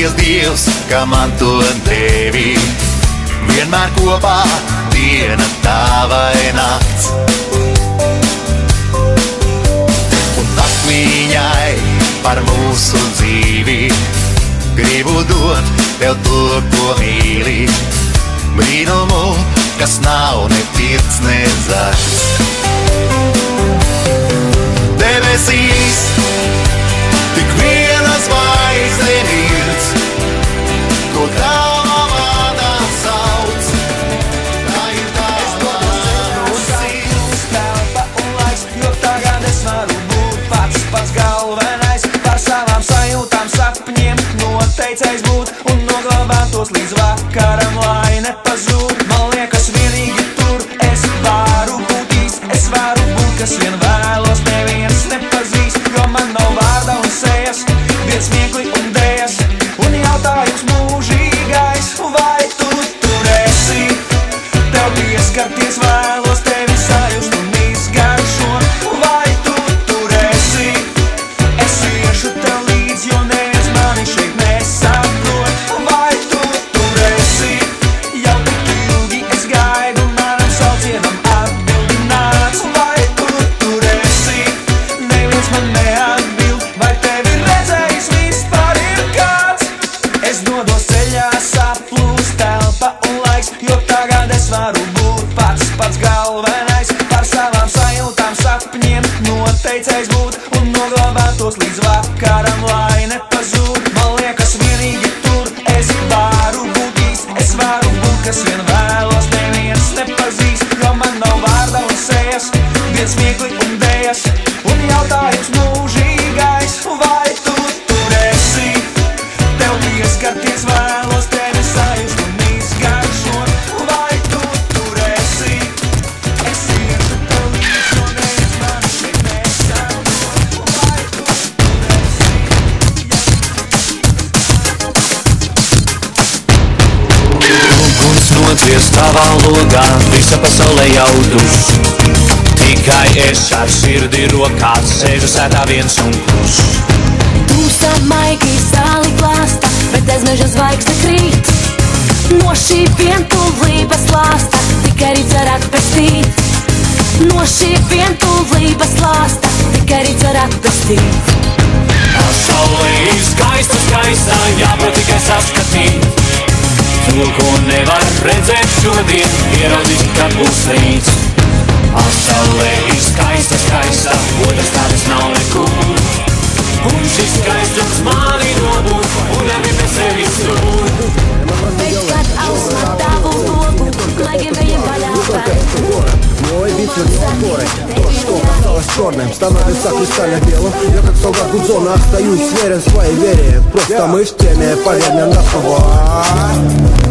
Paldies Dievs, ka man to devi. Vienmēr kopā diena tā vai nakts. Un nakviņai par mūsu dzīvi gribu dot tev to, ko mīli. Brīnumu, kas nav ne pirts, ne zaļs. Debesīs tik viena zvaigzne mirds, ko tava vārdā sauc. Tā ir tava sirds. Telpa un laiks, jo tagad es varu būt pats galvenais. Par savām sajūtām, sapņiem noteicējis būt un noglabāt tos līdz vakaram, lai nepazūd. Man liekas vienīgi tur es varu būt īsts, es varu būt, kas vien vēlos, neviens nepazīst, jo man nav vārda un sejas, viens smiekli un dējas. Un jautājums mūžīgais, vai tu tur esi? Tev pieskarties vēlos, tevi sajust un izgaršot. Vai tu tur esi? Es iešu tev līdz, jo neviens mani šeit nesaprot. Vai tu tur esi? Jau tik ilgi es gaidu, manam saucienam atbildi nāc. Vai tu tur esi? Neviens man neatbild, vai tevi redzējis vispār ir kāds? Es dodos ceļā, saplūst telpa un laiks, jo tagad es varu būt pats galvenais. Par savām sajūtām, sapņiem noteicējis būt un noglabāt tos līdz vakaram, lai nepazūd. Man liekas vienīgi tur es varu būt īsts, es varu būt, kas vien vēlos, neviens nepazīst, jo man nav vārda un sejas, viens smiekli un dējas. Un jautājums mūžīgais, vai tu tur esi? Tev pieskarties vēlos, tevi sajust un izgaršot. Vai tu tur esi? Es iešu tev līdz, jo neviens mani šeit nesaprot. Vai tu tur esi? Uguns nodzies tavā logā, visa pasaulē jaudus. Tikai es ar sirdi rokās sēžu sētā viens un klus. Tumsa maigi sāli glāsta, bet aiz meža zvaigzne krīt. No šī vientulības lāsta tikai rīts var atpestīt. No šī vientulības lāsta tikai rīts var atpestīt. Pasaulē ir skaista, skaista, jāprot tikai saskatīt. To, ko nevar redzēt šodien, ieraudzīt, kad būs rīts. Pasaulē ir skaista, skaista, otras tādas nav nekur. Un šis skaistums mani nobūr, un arī pie sevi stūr. Pēc ausmā tavu logu, lai gevējiem vaļā. Мой бит вернул горы. То, что осталось черным, становится кристально белым. Я как солдат Гудзона остаюсь верен своей вере. Просто мы в теме, поверь мне на слово.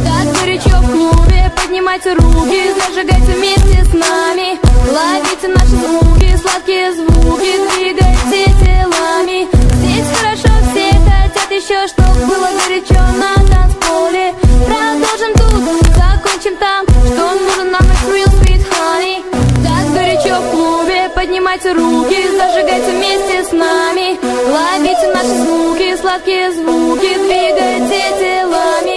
Так горячо в клубе, поднимайте руки, зажигайте вместе с нами. Ловите наши звуки, сладкие звуки, двигайте телами. Здесь хорошо, все хотят еще, чтоб было горячо на танцполе. Продолжим тут, закончим там, что нужен нам наш real sweet honey. Так горячо в клубе, поднимайте руки, зажигайте вместе с нами. Ловите наши звуки, сладкие звуки, двигайте телами.